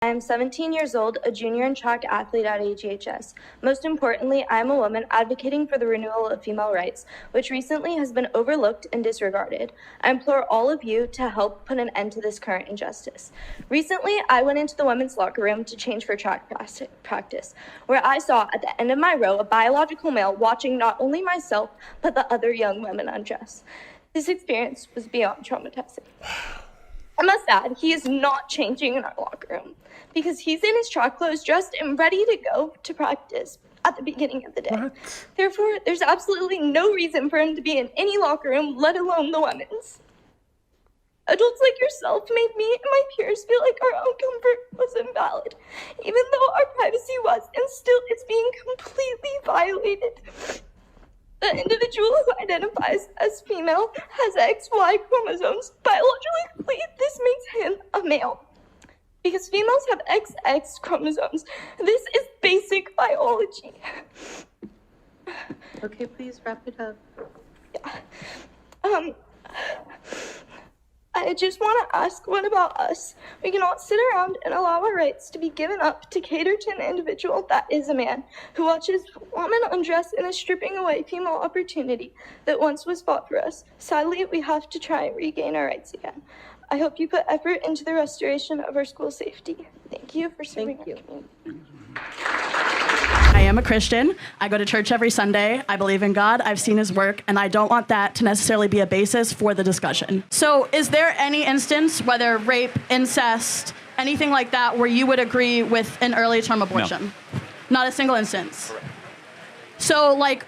I am 17 years old, a junior and track athlete at AGHS. Most importantly, I am a woman advocating for the renewal of female rights, which recently has been overlooked and disregarded. I implore all of you to help put an end to this current injustice. Recently, I went into the women's locker room to change for track practice, where I saw at the end of my row a biological male watching not only myself, but the other young women undress. This experience was beyond traumatizing. I must add, he is not changing in our locker room because he's in his track clothes, dressed and ready to go to practice at the beginning of the day. What? Therefore, there's absolutely no reason for him to be in any locker room, let alone the women's. Adults like yourself made me and my peers feel like our own comfort was invalid, even though our privacy was and still is being completely violated. The individual who identifies as female has XY chromosomes. Biologically, this makes him a male. Because females have XX chromosomes. This is basic biology. Okay, please wrap it up. Yeah. I just want to ask, what about us? We cannot sit around and allow our rights to be given up to cater to an individual that is a man, who watches women undress and is stripping away female opportunity that once was fought for us. Sadly, we have to try and regain our rights again. I hope you put effort into the restoration of our school safety. Thank you for serving our community. I am a Christian. I go to church every Sunday. I believe in God. I've seen his work, and I don't want that to necessarily be a basis for the discussion. So is there any instance, whether rape, incest, anything like that, where you would agree with an early term abortion? No. Not a single instance? Correct. So, like,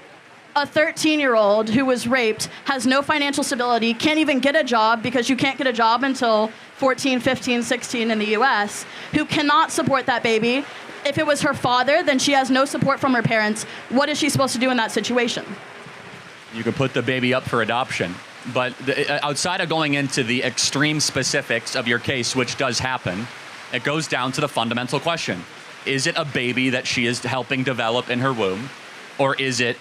a 13-year-old who was raped has no financial stability, can't even get a job because you can't get a job until 14, 15, 16 in the U.S., who cannot support that baby. If it was her father, then she has no support from her parents. What is she supposed to do in that situation? You could put the baby up for adoption. But outside of going into the extreme specifics of your case, which does happen, it goes down to the fundamental question. Is it a baby that she is helping develop in her womb, or is it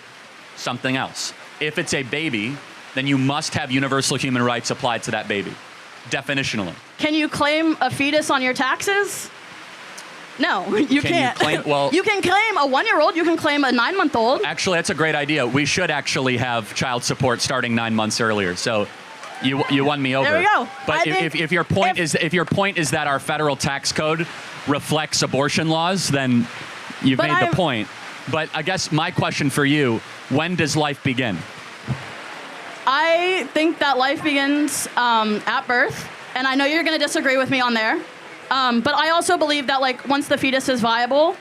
something else? If it's a baby, then you must have universal human rights applied to that baby, definitionally. Can you claim a fetus on your taxes? No, you can't. You can claim a 1-year-old. You can claim a 9-month-old. Actually, that's a great idea. We should actually have child support starting 9 months earlier. So you won me over. There we go. But if your point is that our federal tax code reflects abortion laws, then you've made the point. But I guess my question for you, when does life begin? I think that life begins at birth. And I know you're going to disagree with me on there. But I also believe that, like, once the fetus is viable,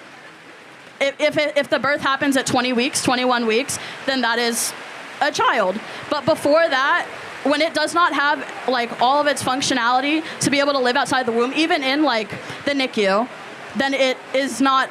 if the birth happens at 20 weeks, 21 weeks, then that is a child. But before that, when it does not have, like, all of its functionality to be able to live outside the womb, even in, like, the NICU, then it is not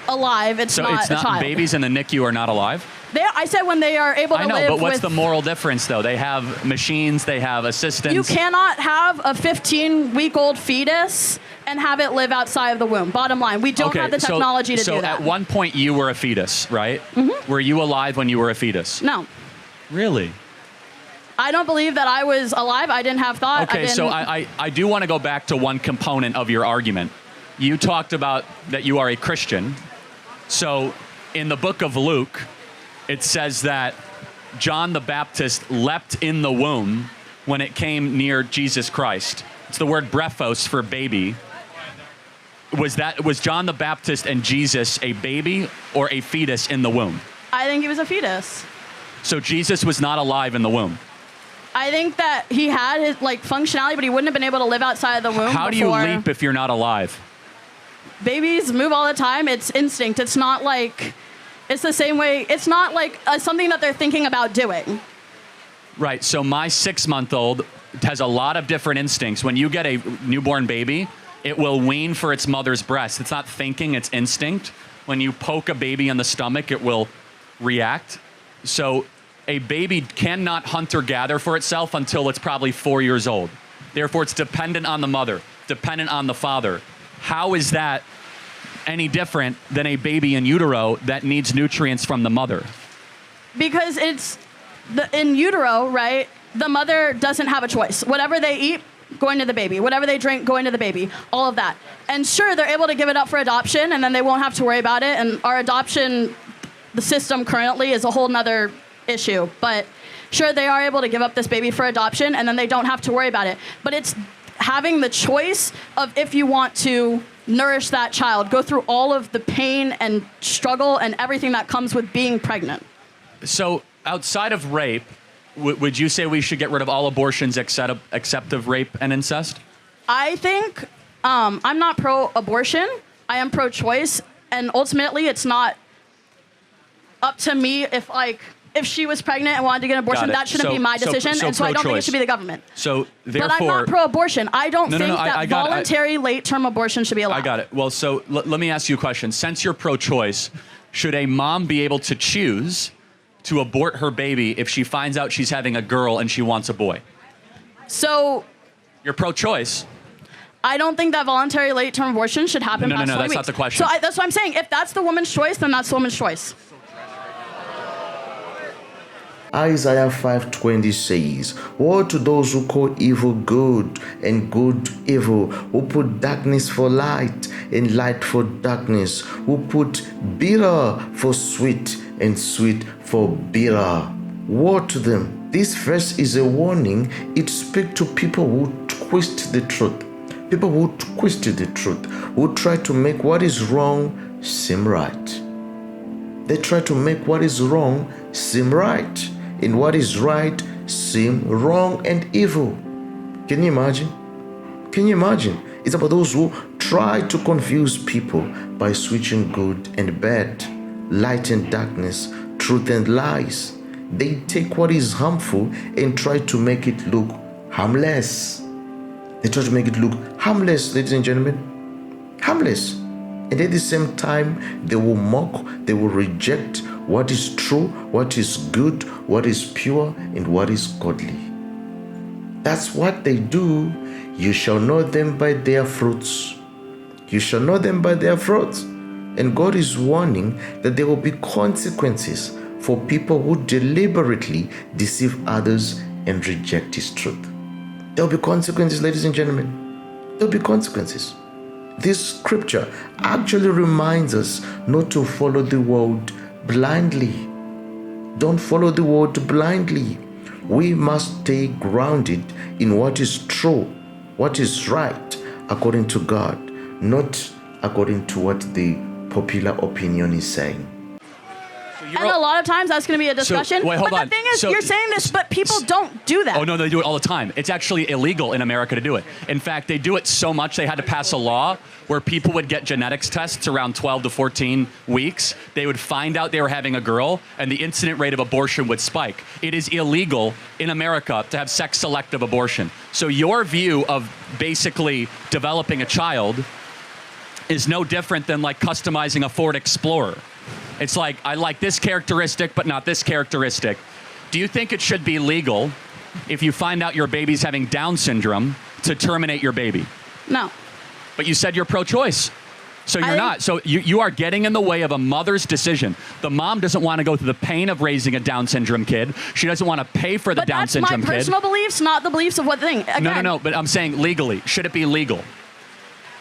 alive. It's not a child. So babies in the NICU are not alive? I said when they are able to live. I know, but what's the moral difference, though? They have machines, they have assistants. You cannot have a 15-week-old fetus and have it live outside of the womb. Bottom line, we don't have the technology to do that. So at one point you were a fetus, right? Mm-hmm. Were you alive when you were a fetus? No. Really? I don't believe that I was alive. I didn't have thought. Okay, so I do want to go back to one component of your argument. You talked about that you are a Christian. So in the book of Luke, it says that John the Baptist leapt in the womb when it came near Jesus Christ. It's the word brephos for baby. Was John the Baptist and Jesus a baby or a fetus in the womb? I think he was a fetus. So Jesus was not alive in the womb? I think that he had his, like, functionality, but he wouldn't have been able to live outside of the womb. How do you leap if you're not alive? Babies move all the time. It's instinct. It's not like, it's the same way. It's not like something that they're thinking about doing. Right. So my 6-month-old has a lot of different instincts. When you get a newborn baby, it will wean for its mother's breast. It's not thinking, it's instinct. When you poke a baby in the stomach, it will react. So a baby cannot hunt or gather for itself until it's probably 4 years old. Therefore, it's dependent on the mother, dependent on the father. How is that any different than a baby in utero that needs nutrients from the mother? Because in utero, right, the mother doesn't have a choice. Whatever they eat going to the baby. Whatever they drink, going to the baby. All of that. And sure, they're able to give it up for adoption, and then they won't have to worry about it. And our adoption, the system currently is a whole nother issue. But sure, they are able to give up this baby for adoption, and then they don't have to worry about it. But it's having the choice of if you want to nourish that child, go through all of the pain and struggle and everything that comes with being pregnant. So outside of rape, would you say we should get rid of all abortions except of rape and incest? I think I'm not pro-abortion. I am pro-choice. And ultimately, it's not up to me if she was pregnant and wanted to get an abortion, that shouldn't be my decision. And so I don't think it should be the government. So therefore, but I'm not pro-abortion. I don't think that voluntary late-term abortion should be allowed. I got it. Well, so let me ask you a question. Since you're pro-choice, should a mom be able to choose to abort her baby if she finds out she's having a girl and she wants a boy? So you're pro-choice. I don't think that voluntary late-term abortion should happen. No, that's not the question. So that's what I'm saying. If that's the woman's choice, then that's the woman's choice. Isaiah 5:20 says, "Woe to those who call evil good and good evil, who put darkness for light and light for darkness, who put bitter for sweet and sweet for bitter." Woe to them. This verse is a warning. It speaks to people who twist the truth. People who twist the truth, who try to make what is wrong seem right. They try to make what is wrong seem right, and what is right seem wrong and evil. Can you imagine? Can you imagine? It's about those who try to confuse people by switching good and bad, light and darkness, truth and lies. They take what is harmful and try to make it look harmless. They try to make it look harmless, ladies and gentlemen. Harmless. And at the same time, they will mock, they will reject what is true, what is good, what is pure, and what is godly. That's what they do. You shall know them by their fruits. You shall know them by their fruits. And God is warning that there will be consequences for people who deliberately deceive others and reject His truth. There will be consequences, ladies and gentlemen. There will be consequences. This scripture actually reminds us not to follow the world blindly. Don't follow the world blindly. We must stay grounded in what is true, what is right, according to God, not according to what the popular opinion is saying. And a lot of times that's going to be a discussion. Wait, hold but on. the thing is, you're saying this, but people don't do that. Oh, no, they do it all the time. It's actually illegal in America to do it. In fact, they do it so much they had to pass a law where people would get genetics tests around 12 to 14 weeks. They would find out they were having a girl, and the incident rate of abortion would spike. It is illegal in America to have sex-selective abortion. So your view of basically developing a child is no different than like customizing a Ford Explorer. It's like, I like this characteristic, but not this characteristic. Do you think it should be legal if you find out your baby's having Down syndrome to terminate your baby? No. But you said you're pro-choice. So you're not. So you are getting in the way of a mother's decision. The mom doesn't want to go through the pain of raising a Down syndrome kid. She doesn't want to pay for the Down syndrome kid. But that's my personal beliefs, not the beliefs of what thing. Again, No. But I'm saying legally. Should it be legal?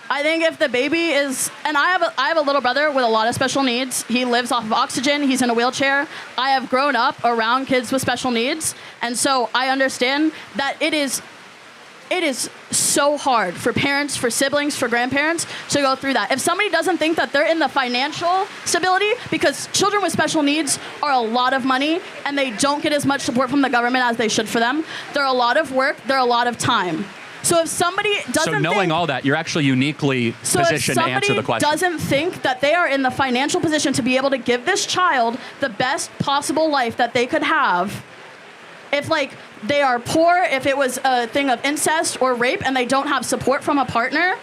I think if the baby is, and I have a little brother with a lot of special needs. He lives off of oxygen. He's in a wheelchair. I have grown up around kids with special needs, and so I understand that it is so hard for parents, for siblings, for grandparents to go through that. If somebody doesn't think that they're in the financial stability, because children with special needs are a lot of money and they don't get as much support from the government as they should for them. They're a lot of work. They're a lot of time. So if somebody doesn't So knowing all that, you're actually uniquely positioned to answer the question. If somebody doesn't think that they are in the financial position to be able to give this child the best possible life that they could have, if like they are poor, if it was a thing of incest or rape and they don't have support from a partner,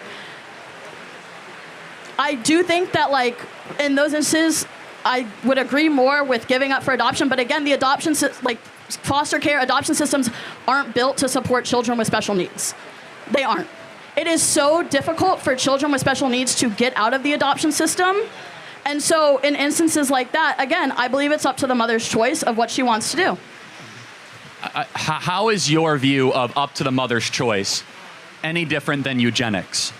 I do think that like in those instances, I would agree more with giving up for adoption. But again, the adoption, like foster care adoption systems aren't built to support children with special needs. They aren't. It is so difficult for children with special needs to get out of the adoption system. And so in instances like that, again, I believe it's up to the mother's choice of what she wants to do. How is your view of up to the mother's choice any different than eugenics?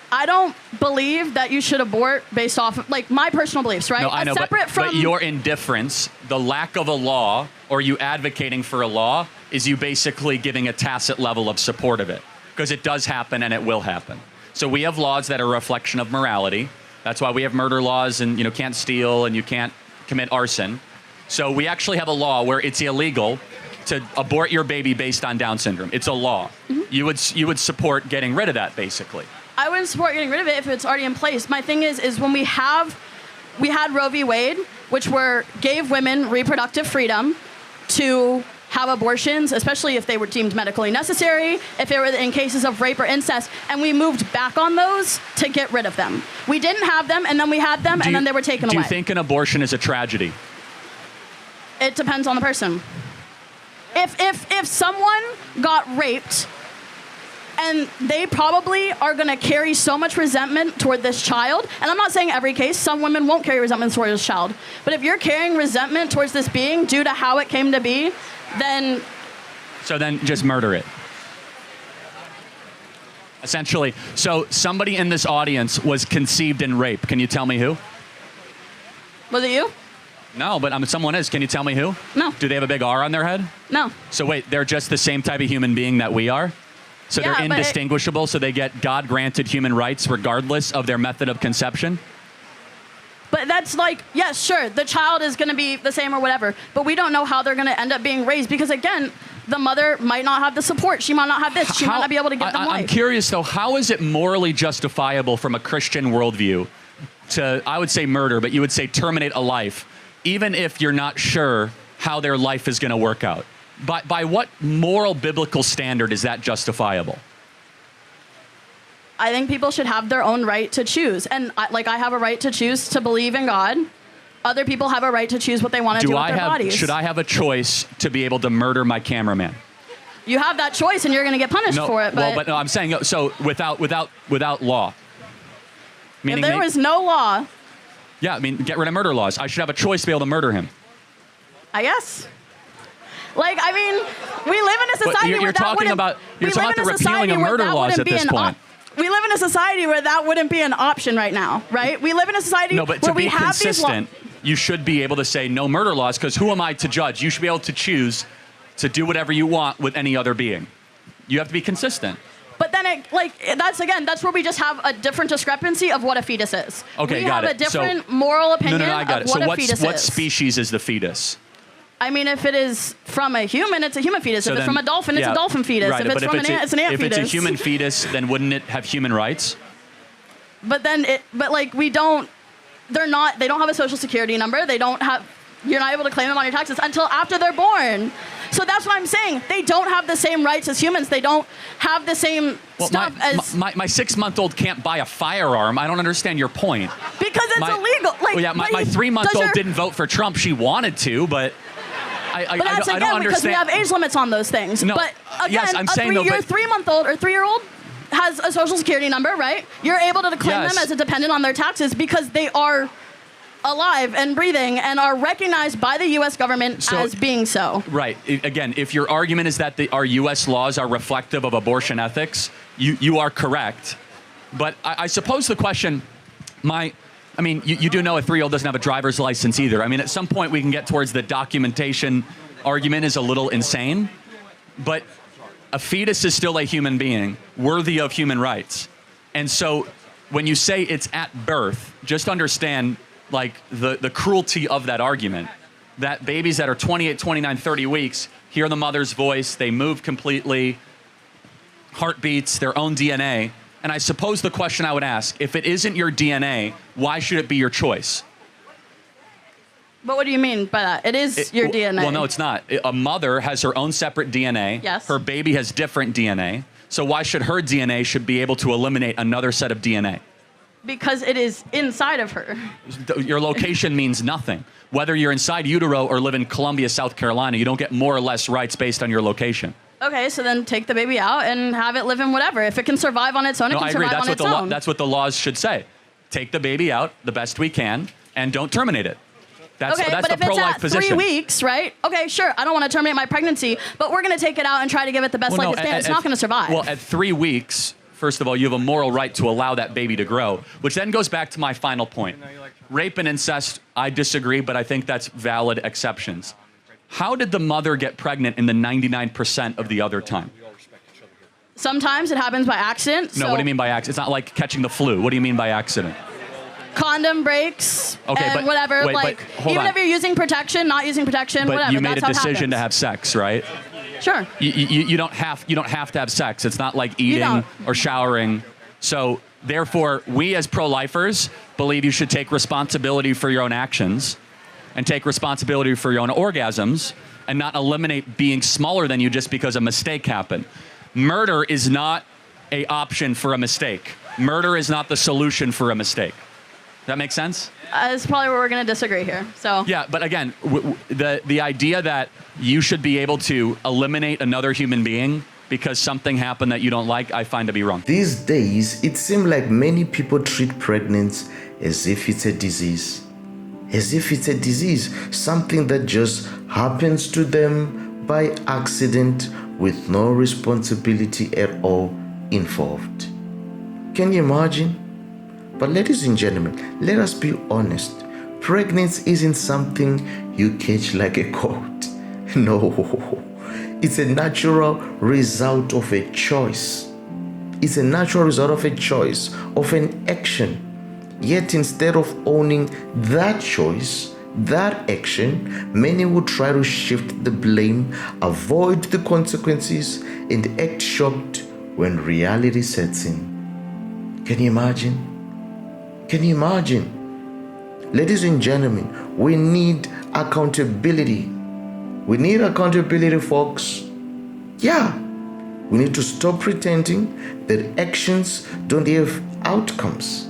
I don't believe that you should abort based off of, like, my personal beliefs, right? No, I know, Separate but your indifference, the lack of a law, or you advocating for a law, is you basically giving a tacit level of support of it. Because it does happen and it will happen. So we have laws that are a reflection of morality. That's why we have murder laws and you can't steal and you can't commit arson. So we actually have a law where it's illegal to abort your baby based on Down syndrome. It's a law. Mm-hmm. You would support getting rid of that, basically. I wouldn't support getting rid of it if it's already in place. My thing is when we had Roe v. Wade, which gave women reproductive freedom to have abortions, especially if they were deemed medically necessary, if they were in cases of rape or incest, and we moved back on those to get rid of them. We didn't have them, and then we had them, and then they were taken away. Do you think an abortion is a tragedy? It depends on the person. If someone got raped, and they probably are going to carry so much resentment toward this child. And I'm not saying every case. Some women won't carry resentment toward this child. But if you're carrying resentment towards this being due to how it came to be, then... So then just murder it. Essentially. So somebody in this audience was conceived in rape. Can you tell me who? Was it you? No, but someone is. Can you tell me who? No. Do they have a big R on their head? No. So wait, they're just the same type of human being that we are? So yeah, they're indistinguishable, so they get God-granted human rights regardless of their method of conception? But that's like, yes, sure, the child is going to be the same or whatever, but we don't know how they're going to end up being raised because, again, the mother might not have the support. She might not have this. She might not be able to give them life. I'm curious, though, how is it morally justifiable from a Christian worldview to, I would say murder, but you would say terminate a life, even if you're not sure how their life is going to work out? By what moral biblical standard is that justifiable? I think people should have their own right to choose. And I have a right to choose to believe in God. Other people have a right to choose what they want to do with their bodies. Should I have a choice to be able to murder my cameraman? You have that choice and you're going to get punished for it. But no, I'm saying, so without law. Meaning if there was no law. Yeah, I mean, get rid of murder laws. I should have a choice to be able to murder him. I guess. Like, I mean, we live in a society where that wouldn't... You're talking about the repealing of murder laws at this point. We live in a society where that wouldn't be an option right now, right? We live in a society where we have these laws. No, but to be consistent, you should be able to say no murder laws, because who am I to judge? You should be able to choose to do whatever you want with any other being. You have to be consistent. But then, that's where we just have a different discrepancy of what a fetus is. Okay, got it. We have a different moral opinion I got of what a fetus is. What species is the fetus? I mean, if it is from a human, it's a human fetus. If it's from a dolphin, it's a dolphin fetus. Right, if it's from an ant, it's an ant fetus. If it's a human fetus, then wouldn't it have human rights? But then, they don't have a social security number. You're not able to claim them on your taxes until after they're born. So that's what I'm saying. They don't have the same rights as humans. They don't have the same stuff as... My 6-month-old can't buy a firearm. I don't understand your point. Because it's illegal. My 3-month-old didn't vote for Trump. She wanted to, but... But that's, I don't understand. Because we have age limits on those things. No, but again, yes, I'm saying your 3-month-old or 3-year-old has a social security number, right? You're able to claim them as a dependent on their taxes because they are alive and breathing and are recognized by the U.S. government as being so. Right. Again, if your argument is that our U.S. laws are reflective of abortion ethics, you are correct. But I suppose the question, you do know a 3-year-old doesn't have a driver's license either. I mean, at some point we can get towards the documentation argument is a little insane, but a fetus is still a human being worthy of human rights. And so when you say it's at birth, just understand the cruelty of that argument, that babies that are 28, 29, 30 weeks hear the mother's voice, they move completely, heartbeats, their own DNA. And I suppose the question I would ask, if it isn't your DNA, why should it be your choice? But what do you mean by that? It is your DNA. Well, no, it's not. A mother has her own separate DNA. Yes. Her baby has different DNA. So why should her DNA should be able to eliminate another set of DNA? Because it is inside of her. Your location means nothing. Whether you're inside utero or live in Columbia, South Carolina, you don't get more or less rights based on your location. Okay, so then take the baby out and have it live in whatever. If it can survive on its own, it can survive on its own. That's what the laws should say. Take the baby out the best we can and don't terminate it. That's but the if it's pro-life at position. 3 weeks, right? Okay, sure. I don't want to terminate my pregnancy, but we're going to take it out and try to give it the best life it stands. It's not going to survive. Well, at 3 weeks, first of all, you have a moral right to allow that baby to grow, which then goes back to my final point. Rape and incest, I disagree, but I think that's valid exceptions. How did the mother get pregnant in the 99% of the other time? Sometimes it happens by accident. No, what do you mean by accident? It's not like catching the flu. What do you mean by accident? Condom breaks and whatever. Even if you're using protection, not using protection, but whatever. You made that's a decision to have sex, right? Sure. You don't have to have sex. It's not like eating or showering. So therefore, we as pro-lifers believe you should take responsibility for your own actions and take responsibility for your own orgasms and not eliminate being smaller than you just because a mistake happened. Murder is not an option for a mistake. Murder is not the solution for a mistake. That make sense? That's probably where we're going to disagree here. So yeah, but again, the idea that you should be able to eliminate another human being because something happened that you don't like, I find to be wrong. These days, it seems like many people treat pregnancy as if it's a disease. As if it's a disease, something that just happens to them by accident with no responsibility at all involved. Can you imagine? But ladies and gentlemen, let us be honest. Pregnancy isn't something you catch like a cold. No, it's a natural result of a choice. It's a natural result of a choice, of an action. Yet instead of owning that choice, that action, many would try to shift the blame, avoid the consequences, and act shocked when reality sets in. Can you imagine? Can you imagine? Ladies and gentlemen, we need accountability. We need accountability, folks. Yeah, we need to stop pretending that actions don't have outcomes.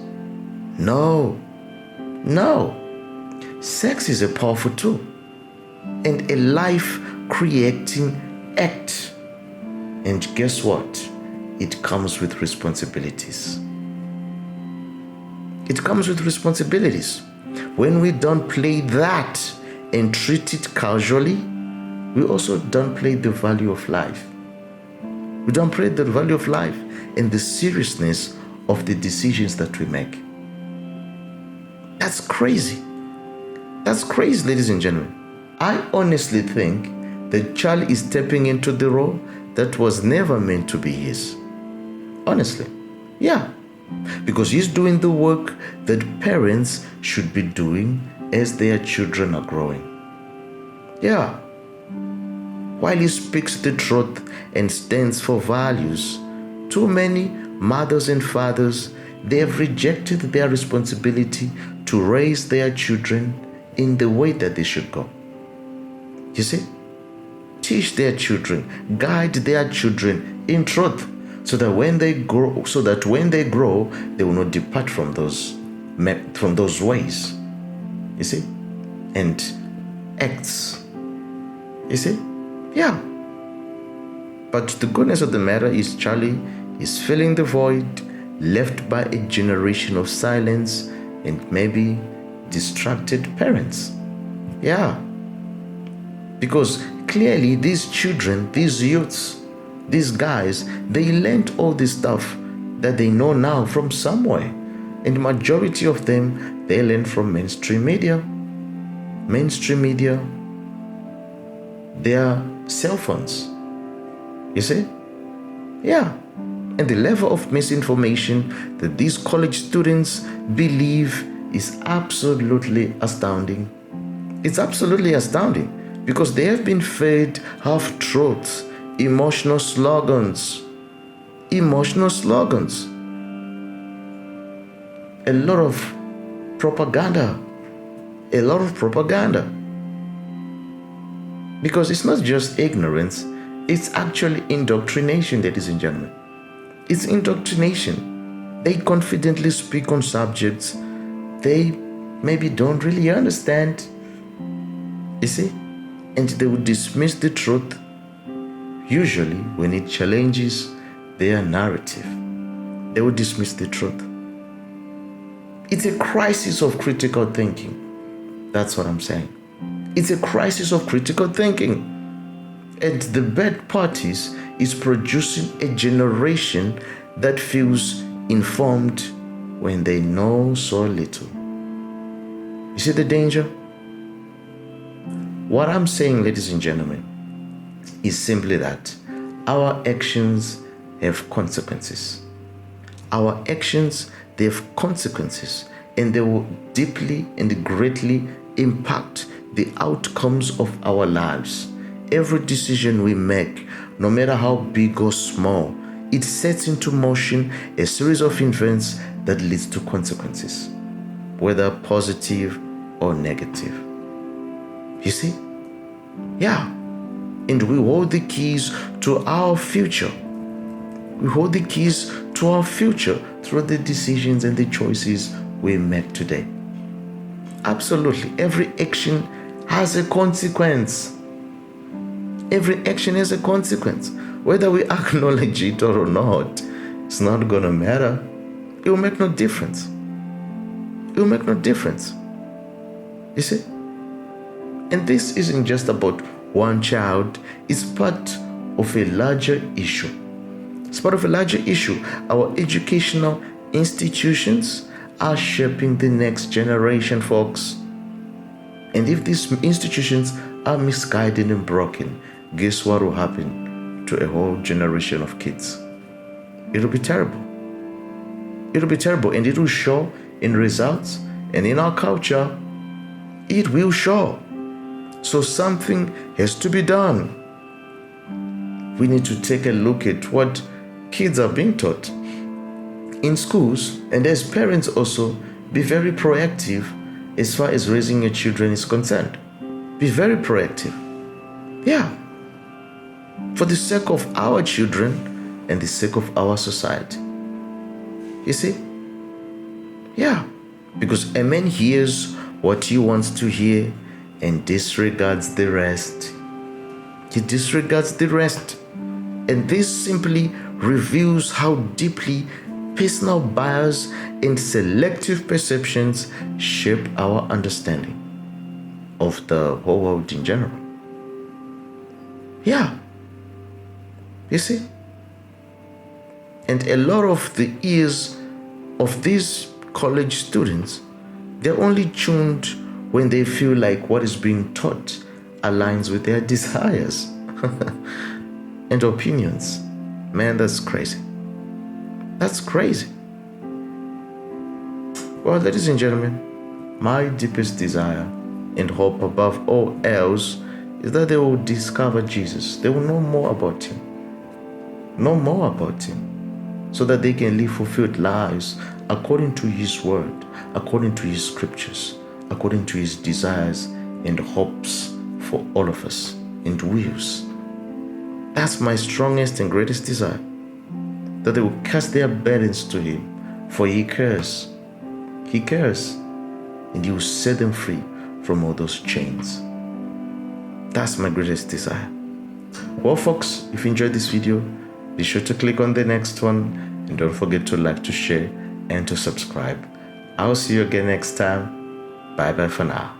No. Sex is a powerful tool and a life-creating act. And guess what? It comes with responsibilities. It comes with responsibilities. When we don't play that and treat it casually, we also don't play the value of life. We don't play the value of life and the seriousness of the decisions that we make. That's crazy. That's crazy, ladies and gentlemen. I honestly think that Charlie is stepping into the role that was never meant to be his. Honestly. Yeah. Because he's doing the work that parents should be doing as their children are growing. Yeah. While he speaks the truth and stands for values, too many mothers and fathers, they have rejected their responsibility to raise their children in the way that they should go. You see? Teach their children, guide their children in truth, so that when they grow, they will not depart from those ways. You see? And acts. You see? Yeah. But the goodness of the matter is Charlie is filling the void left by a generation of silence and maybe distracted parents. Yeah. Because clearly these children, these youths, these guys, they learned all this stuff that they know now from somewhere. And the majority of them, they learn from mainstream media. Mainstream media, their cell phones. You see? Yeah. And the level of misinformation that these college students believe is absolutely astounding. It's absolutely astounding because they have been fed half-truths, emotional slogans. A lot of propaganda. Because it's not just ignorance, it's actually indoctrination, ladies and gentlemen. It's indoctrination. They confidently speak on subjects they maybe don't really understand. You see? And they would dismiss the truth, usually when it challenges their narrative. They would dismiss the truth. It's a crisis of critical thinking. That's what I'm saying. It's a crisis of critical thinking. And the bad parties is producing a generation that feels informed when they know so little. You see the danger? What I'm saying, ladies and gentlemen, is simply that our actions have consequences. Our actions, they have consequences, and they will deeply and greatly impact the outcomes of our lives. Every decision we make, no matter how big or small, it sets into motion a series of events that leads to consequences, whether positive or negative. You see? Yeah. And we hold the keys to our future. We hold the keys to our future through the decisions and the choices we make today. Absolutely. Every action has a consequence. Every action has a consequence. Whether we acknowledge it or not, it's not going to matter. It will make no difference. It will make no difference. You see? And this isn't just about one child. It's part of a larger issue. It's part of a larger issue. Our educational institutions are shaping the next generation, folks. And if these institutions are misguided and broken, guess what will happen to a whole generation of kids? It'll be terrible. It'll be terrible, and it will show in results, and in our culture, it will show. So something has to be done. We need to take a look at what kids are being taught in schools, and as parents also, be very proactive as far as raising your children is concerned. Be very proactive. Yeah. For the sake of our children and the sake of our society. You see? Yeah. Because a man hears what he wants to hear and disregards the rest. He disregards the rest. And this simply reveals how deeply personal bias and selective perceptions shape our understanding of the whole world in general. Yeah. You see? And a lot of the ears of these college students, they're only tuned when they feel like what is being taught aligns with their desires and opinions. Man, that's crazy. That's crazy. Well, ladies and gentlemen, my deepest desire and hope above all else is that they will discover Jesus. They will know more about Him. Know more about Him, so that they can live fulfilled lives according to His word, according to His scriptures, according to His desires and hopes for all of us and wills. That's my strongest and greatest desire, that they will cast their burdens to Him, for He cares. He cares, and He will set them free from all those chains. That's my greatest desire. Well, folks, if you enjoyed this video, be sure to click on the next one, and don't forget to like, to share, and to subscribe. I'll see you again next time. Bye bye for now.